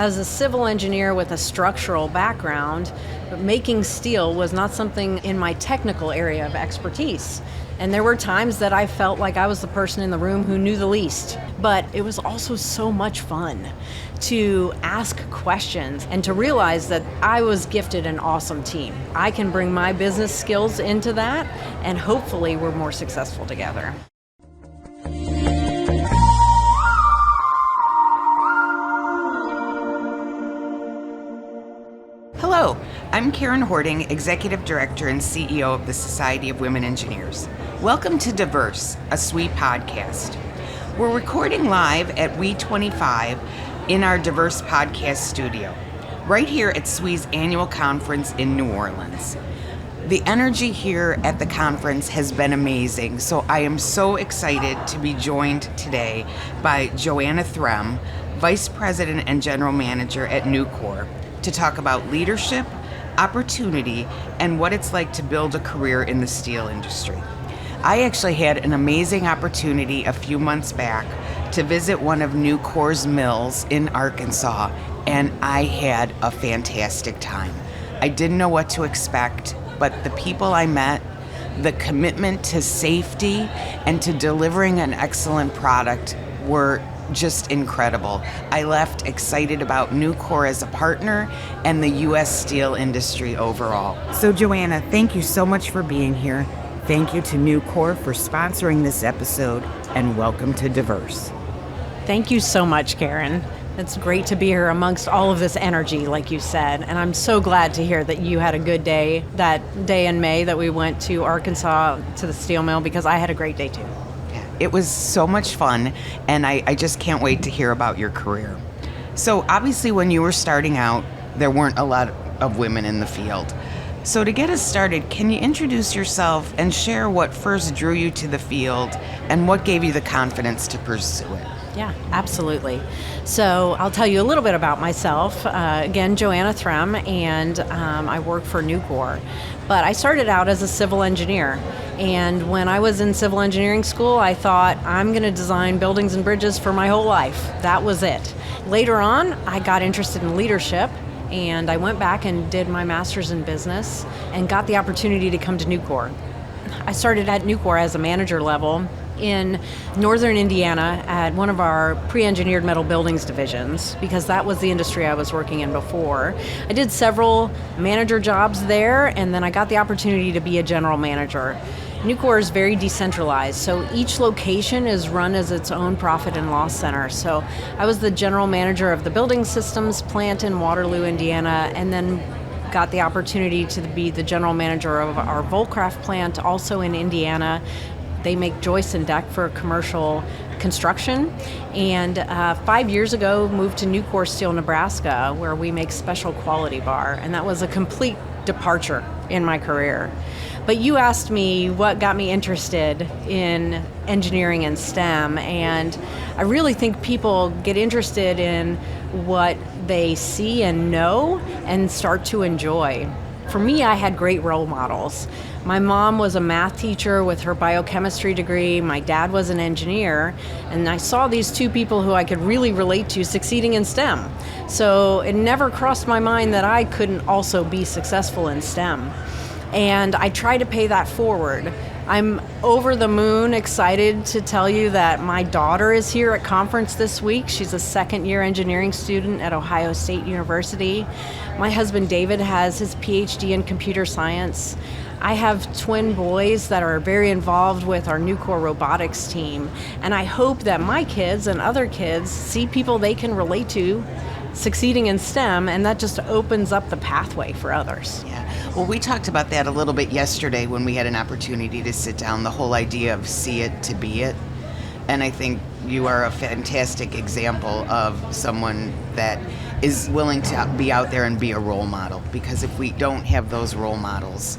As a civil engineer with a structural background, making steel was not something in my technical area of expertise. And there were times that I felt like I was the person in the room who knew the least. But it was also so much fun to ask questions and to realize that I was gifted an awesome team. I can bring my business skills into that, and hopefully we're more successful together. Hello, I'm Karen Horting, Executive Director and CEO of the Society of Women Engineers. Welcome to Diverse, a SWE podcast. We're recording live at We25 in our Diverse podcast studio, right here at SWE's annual conference in New Orleans. The energy here at the conference has been amazing, so I am so excited to be joined today by Johanna Threm, Vice President and General Manager at Nucor, to talk about leadership, opportunity, and what it's like to build a career in the steel industry. I actually had an amazing opportunity a few months back to visit one of Nucor's mills in Arkansas, and I had a fantastic time. I didn't know what to expect, but the people I met, the commitment to safety and to delivering an excellent product were just incredible. I left excited about Nucor as a partner and the U.S. steel industry overall. So Johanna, thank you so much for being here. Thank you to Nucor for sponsoring this episode, and welcome to Diverse. Thank you so much, Karen. It's great to be here amongst all of this energy, like you said, and I'm so glad to hear that you had a good day that day in May that we went to Arkansas to the steel mill, because I had a great day too. It was so much fun, and I just can't wait to hear about your career. So obviously when you were starting out, there weren't a lot of women in the field. So to get us started, can you introduce yourself and share what first drew you to the field and what gave you the confidence to pursue it? Yeah, absolutely. So I'll tell you a little bit about myself. Again, Johanna Threm, and I work for Nucor. But I started out as a civil engineer. And when I was in civil engineering school, I thought, I'm going to design buildings and bridges for my whole life. That was it. Later on, I got interested in leadership, and I went back and did my master's in business and got the opportunity to come to Nucor. I started at Nucor as a manager level in northern Indiana at one of our pre-engineered metal buildings divisions, because that was the industry I was working in before. I did several manager jobs there, and then I got the opportunity to be a general manager. Nucor is very decentralized, so each location is run as its own profit and loss center. So I was the general manager of the building systems plant in Waterloo, Indiana, and then got the opportunity to be the general manager of our Volcraft plant, also in Indiana. They make joist and deck for commercial construction. And 5 years ago, moved to Nucor Steel, Nebraska, where we make special quality bar. And that was a complete departure in my career. But you asked me what got me interested in engineering and STEM, and I really think people get interested in what they see and know and start to enjoy. For me, I had great role models. My mom was a math teacher with her biochemistry degree. My dad was an engineer, and I saw these two people who I could really relate to succeeding in STEM. So it never crossed my mind that I couldn't also be successful in STEM. And I try to pay that forward. I'm over the moon excited to tell you that my daughter is here at conference this week. She's a second-year engineering student at Ohio State University. My husband David has his PhD in computer science. I have twin boys that are very involved with our Nucor robotics team. And I hope that my kids and other kids see people they can relate to succeeding in STEM, and that just opens up the pathway for others. Yeah. Well, we talked about that a little bit yesterday when we had an opportunity to sit down, the whole idea of see it to be it. And I think you are a fantastic example of someone that is willing to be out there and be a role model, because if we don't have those role models,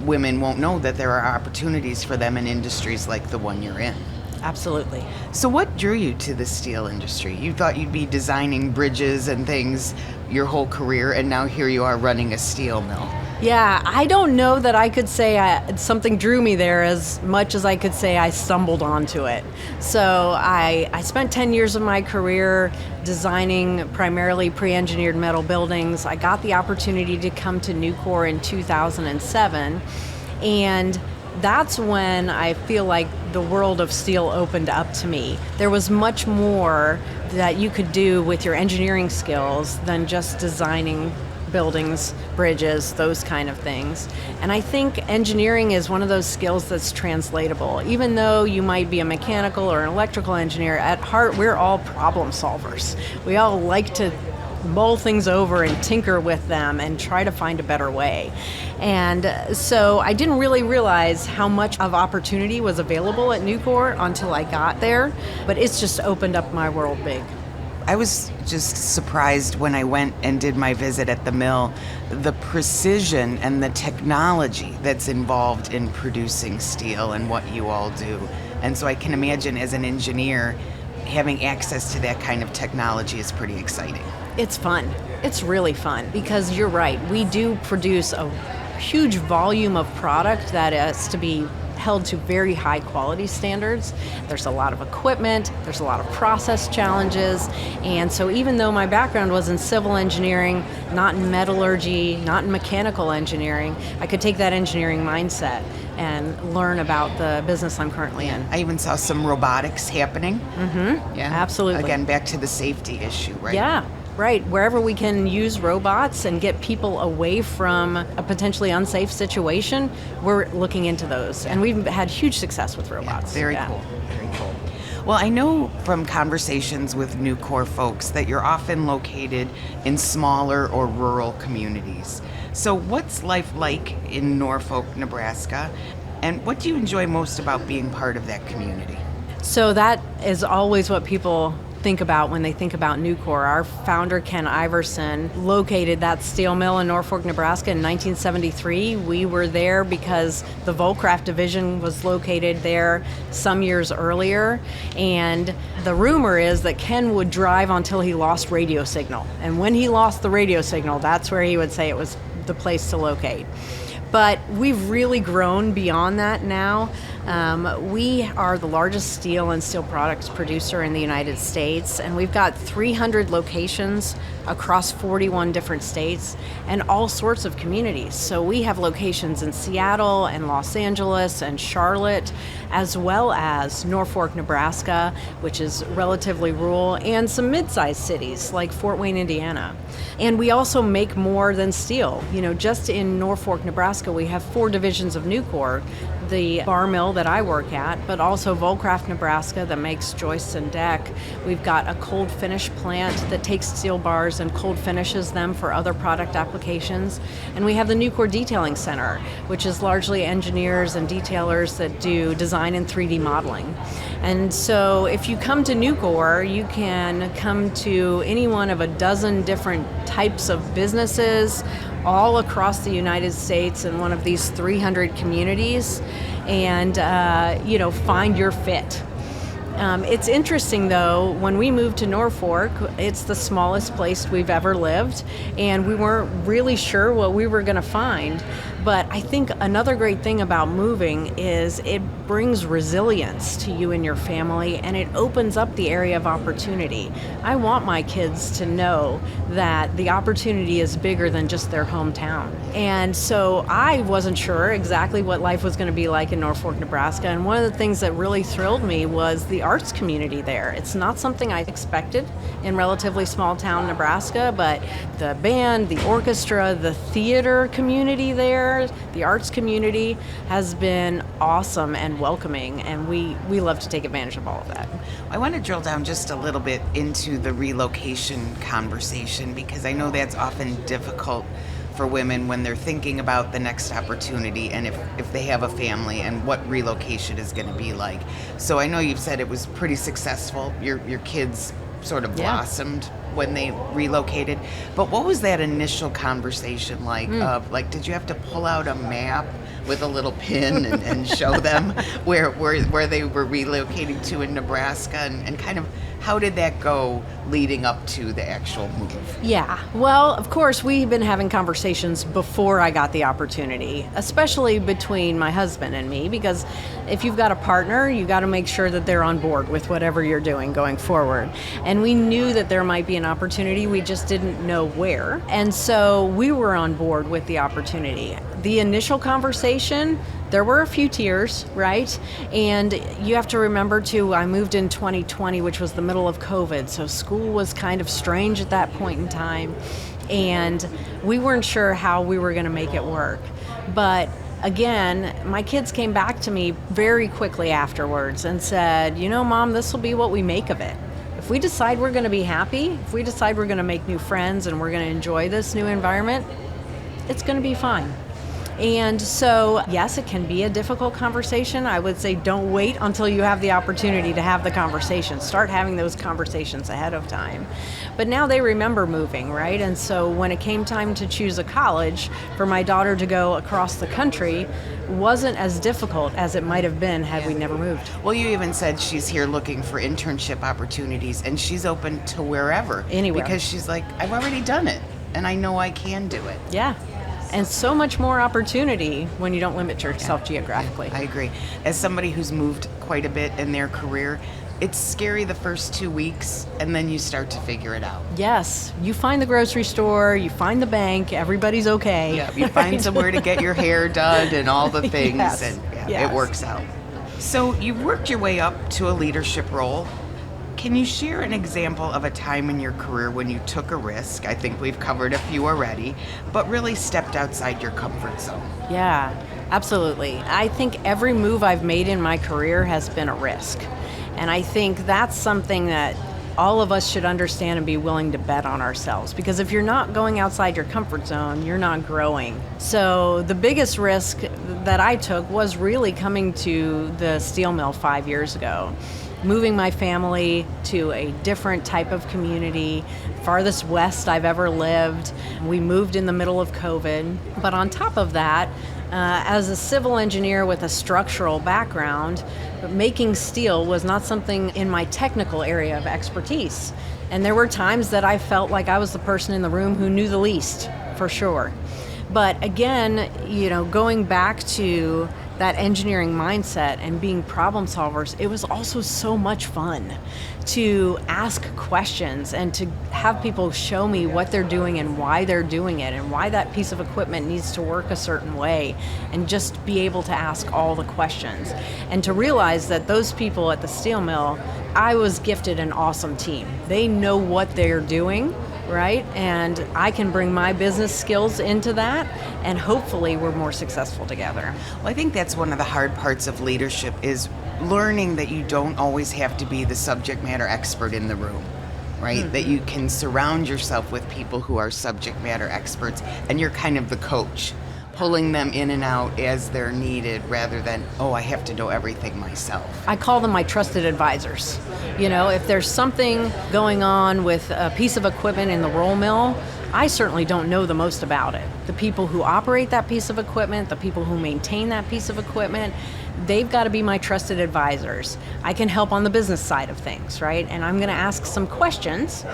women won't know that there are opportunities for them in industries like the one you're in. Absolutely. So what drew you to the steel industry? You thought you'd be designing bridges and things your whole career, and now here you are running a steel mill. Yeah, I don't know that I could say something drew me there as much as I could say I stumbled onto it. So I spent 10 years of my career designing primarily pre-engineered metal buildings. I got the opportunity to come to Nucor in 2007, and that's when I feel like the world of steel opened up to me. There was much more that you could do with your engineering skills than just designing buildings, bridges, those kind of things. And I think engineering is one of those skills that's translatable. Even though you might be a mechanical or an electrical engineer, at heart we're all problem solvers. We all like to mull things over and tinker with them and try to find a better way. And so I didn't really realize how much of opportunity was available at Nucor until I got there, but it's just opened up my world big. I was just surprised when I went and did my visit at the mill, the precision and the technology that's involved in producing steel and what you all do. And so I can imagine as an engineer, having access to that kind of technology is pretty exciting. It's fun. It's really fun because you're right. We do produce a huge volume of product that has to be held to very high quality standards. There's a lot of equipment, there's a lot of process challenges, and so even though my background was in civil engineering, not in metallurgy, not in mechanical engineering, I could take that engineering mindset and learn about the business I'm currently in. I even saw some robotics happening. Mm-hmm. Yeah, absolutely. Again, back to the safety issue, right? Yeah. Right, wherever we can use robots and get people away from a potentially unsafe situation, we're looking into those. And we've had huge success with robots. Very cool. Very cool. Well, I know from conversations with Nucor folks that you're often located in smaller or rural communities. So what's life like in Norfolk, Nebraska? And what do you enjoy most about being part of that community? So that is always what people think about when they think about Nucor. Our founder, Ken Iverson, located that steel mill in Norfolk, Nebraska in 1973. We were there because the Volcraft division was located there some years earlier. And the rumor is that Ken would drive until he lost radio signal. And when he lost the radio signal, that's where he would say it was the place to locate. But we've really grown beyond that now. We are the largest steel and steel products producer in the United States, and we've got 300 locations across 41 different states and all sorts of communities. So we have locations in Seattle and Los Angeles and Charlotte, as well as Norfolk, Nebraska, which is relatively rural, and some mid-sized cities like Fort Wayne, Indiana. And we also make more than steel. You know, just in Norfolk, Nebraska, we have 4 divisions of Nucor. The bar mill that I work at, but also Volcraft, Nebraska, that makes joists and deck. We've got a cold finish plant that takes steel bars and cold finishes them for other product applications. And we have the Nucor Detailing Center, which is largely engineers and detailers that do design and 3D modeling. And so if you come to Nucor, you can come to any one of a dozen different types of businesses all across the United States in one of these 300 communities and find your fit. It's interesting though, when we moved to Norfolk, it's the smallest place we've ever lived, and we weren't really sure what we were going to find. But I think another great thing about moving is it brings resilience to you and your family, and it opens up the area of opportunity. I want my kids to know that the opportunity is bigger than just their hometown. And so I wasn't sure exactly what life was going to be like in Norfolk, Nebraska, and one of the things that really thrilled me was the arts community there. It's not something I expected in relatively small town Nebraska, but the band, the orchestra, the theater community there, the arts community has been awesome and welcoming, and we love to take advantage of all of that. I want to drill down just a little bit into the relocation conversation, because I know that's often difficult for women when they're thinking about the next opportunity and if they have a family and what relocation is going to be like. So I know you've said it was pretty successful. Your kids sort of blossomed when they relocated. But what was that initial conversation like? Did you have to pull out a map with a little pin and show them where they were relocating to in Nebraska, and kind of how did that go leading up to the actual move? Yeah, well, of course, we've been having conversations before I got the opportunity, especially between my husband and me, because if you've got a partner, you got to make sure that they're on board with whatever you're doing going forward. And we knew that there might be an opportunity, we just didn't know where. And so we were on board with the opportunity. The initial conversation, there were a few tears, right? And you have to remember too, I moved in 2020, which was the middle of COVID, so school was kind of strange at that point in time, and we weren't sure how we were going to make it work. But again, my kids came back to me very quickly afterwards and said, you know, Mom, this will be what we make of it. If we decide we're going to be happy, if we decide we're going to make new friends and we're going to enjoy this new environment, it's going to be fine. And so, yes, it can be a difficult conversation. I would say don't wait until you have the opportunity to have the conversation. Start having those conversations ahead of time. But now they remember moving, right? And so when it came time to choose a college for my daughter to go across the country, wasn't as difficult as it might have been had we never moved. Well, you even said she's here looking for internship opportunities, and she's open to wherever. Anywhere. Because she's like, I've already done it, and I know I can do it. Yeah. And so much more opportunity when you don't limit yourself geographically. I agree. As somebody who's moved quite a bit in their career, it's scary the first 2 weeks, and then you start to figure it out. Yes. You find the grocery store, you find the bank, everybody's okay. Yeah, you find somewhere to get your hair done and all the things, Yes. and Yes. it works out. So you've worked your way up to a leadership role. Can you share an example of a time in your career when you took a risk? I think we've covered a few already, but really stepped outside your comfort zone. Yeah, absolutely. I think every move I've made in my career has been a risk. And I think that's something that all of us should understand and be willing to bet on ourselves. Because if you're not going outside your comfort zone, you're not growing. So the biggest risk that I took was really coming to the steel mill 5 years ago. Moving my family to a different type of community, farthest west I've ever lived. We moved in the middle of COVID. But on top of that, as a civil engineer with a structural background, making steel was not something in my technical area of expertise. And there were times that I felt like I was the person in the room who knew the least, for sure. But again, going back to that engineering mindset and being problem solvers, it was also so much fun to ask questions and to have people show me what they're doing and why they're doing it and why that piece of equipment needs to work a certain way, and just be able to ask all the questions. And to realize that those people at the steel mill, I was gifted an awesome team. They know what they're doing, right? And I can bring my business skills into that, and hopefully we're more successful together. Well, I think that's one of the hard parts of leadership, is learning that you don't always have to be the subject matter expert in the room, right? Mm-hmm. That you can surround yourself with people who are subject matter experts, and you're kind of the coach, pulling them in and out as they're needed, rather than, I have to know everything myself. I call them my trusted advisors. If there's something going on with a piece of equipment in the roll mill, I certainly don't know the most about it. The people who operate that piece of equipment, the people who maintain that piece of equipment, they've got to be my trusted advisors. I can help on the business side of things, right? And I'm going to ask some questions,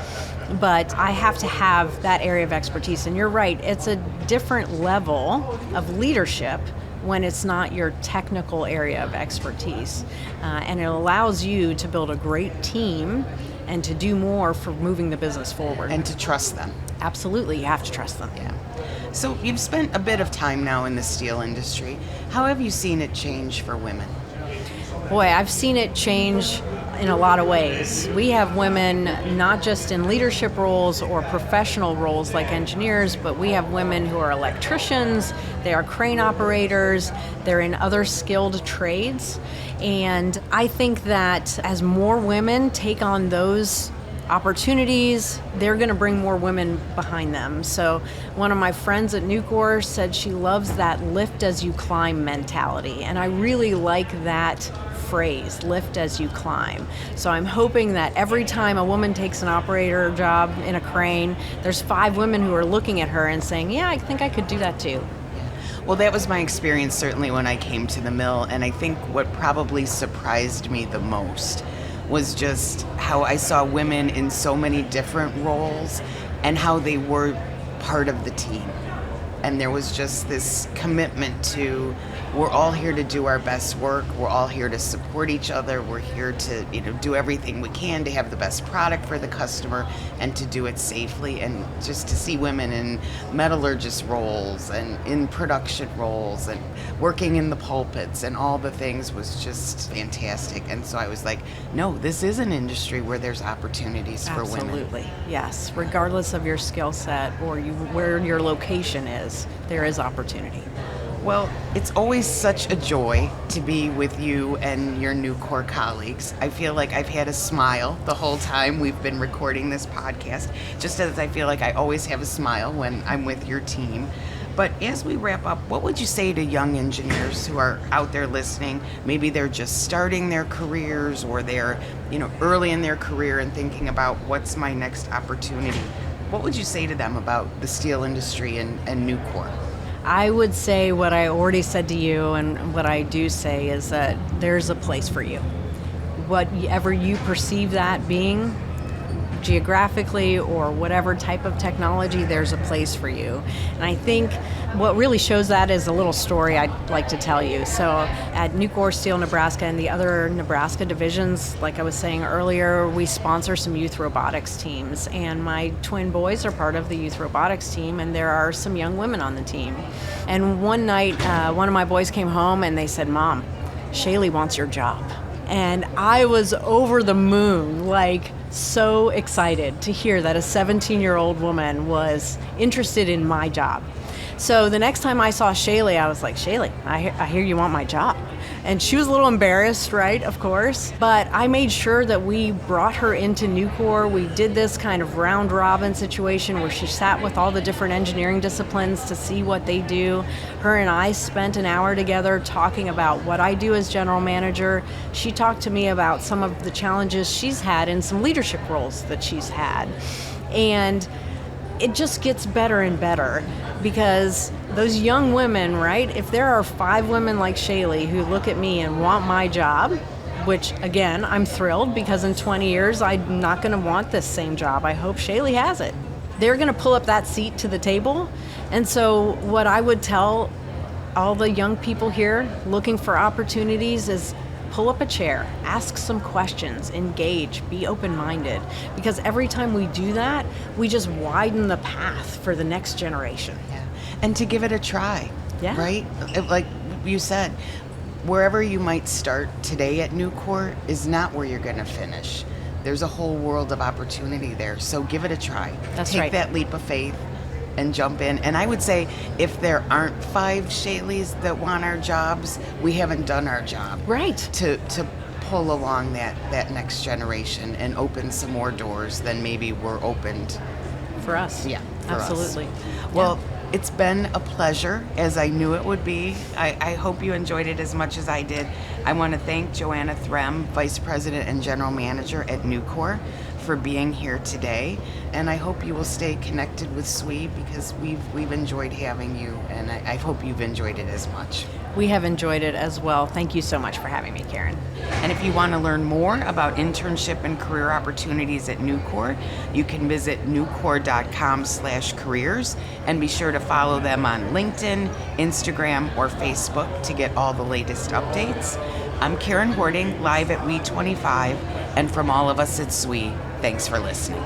but I have to have that area of expertise. And you're right, it's a different level of leadership when it's not your technical area of expertise. And it allows you to build a great team and to do more for moving the business forward. And to trust them. Absolutely, you have to trust them. Yeah. So you've spent a bit of time now in the steel industry. How have you seen it change for women? Boy, I've seen it change in a lot of ways. We have women not just in leadership roles or professional roles like engineers, but we have women who are electricians, they are crane operators, they're in other skilled trades. And I think that as more women take on those opportunities, they're going to bring more women behind them. So one of my friends at Nucor said she loves that lift as you climb mentality. And I really like that phrase, lift as you climb. So I'm hoping that every time a woman takes an operator job in a crane, there's 5 women who are looking at her and saying, yeah, I think I could do that too. Well, that was my experience certainly when I came to the mill, and I think what probably surprised me the most was just how I saw women in so many different roles and how they were part of the team. And there was just this commitment to, we're all here to do our best work. We're all here to support each other. We're here to, do everything we can to have the best product for the customer and to do it safely. And just to see women in metallurgist roles and in production roles and working in the pulpits and all the things was just fantastic. And so I was like, no, this is an industry where there's opportunities for women. Absolutely, yes. Regardless of your skill set or where your location is, there is opportunity. Well, it's always such a joy to be with you and your Nucor colleagues. I feel like I've had a smile the whole time we've been recording this podcast, just as I feel like I always have a smile when I'm with your team. But as we wrap up, what would you say to young engineers who are out there listening? Maybe they're just starting their careers or they're, early in their career and thinking about what's my next opportunity. What would you say to them about the steel industry and Nucor? I would say what I already said to you, and what I do say is that there's a place for you. Whatever you perceive that being, geographically or whatever type of technology, there's a place for you. And I think what really shows that is a little story I'd like to tell you. So at Nucor Steel Nebraska and the other Nebraska divisions, like I was saying earlier, we sponsor some youth robotics teams, and my twin boys are part of the youth robotics team, and there are some young women on the team. And one night, one of my boys came home and they said, "Mom, Shaylee wants your job." And I was over the moon, like so excited to hear that a 17-year-old woman was interested in my job. So the next time I saw Shaylee, I was like, "Shaylee, I hear you want my job." And she was a little embarrassed, right, of course. But I made sure that we brought her into Nucor. We did this kind of round robin situation where she sat with all the different engineering disciplines to see what they do. Her and I spent an hour together talking about what I do as general manager. She talked to me about some of the challenges she's had in some leadership roles that she's had. And it just gets better and better, because those young women, right? If there are 5 women like Shaylee who look at me and want my job, which again, I'm thrilled, because in 20 years, I'm not gonna want this same job. I hope Shaylee has it. They're gonna pull up that seat to the table. And so what I would tell all the young people here looking for opportunities is pull up a chair, ask some questions, engage, be open-minded, because every time we do that, we just widen the path for the next generation. Yeah. And to give it a try, Yeah. right? Like you said, wherever you might start today at Nucor is not where you're going to finish. There's a whole world of opportunity there, so give it a try. That's Take right. that leap of faith and jump in. And I would say if there aren't 5 Shayleys that want our jobs, we haven't done our job. Right. To pull along that next generation and open some more doors than maybe were opened. For us. Yeah, for us. Absolutely. Well, it's been a pleasure, as I knew it would be. I hope you enjoyed it as much as I did. I want to thank Johanna Threm, Vice President and General Manager at Nucor, for being here today, and I hope you will stay connected with SWE, because we've enjoyed having you, and I hope you've enjoyed it as much. We have enjoyed it as well. Thank you so much for having me, Karen. And if you want to learn more about internship and career opportunities at Nucor, you can visit nucor.com/careers, and be sure to follow them on LinkedIn, Instagram, or Facebook to get all the latest updates. I'm Karen Horting, live at We 25, and from all of us at SWE, thanks for listening.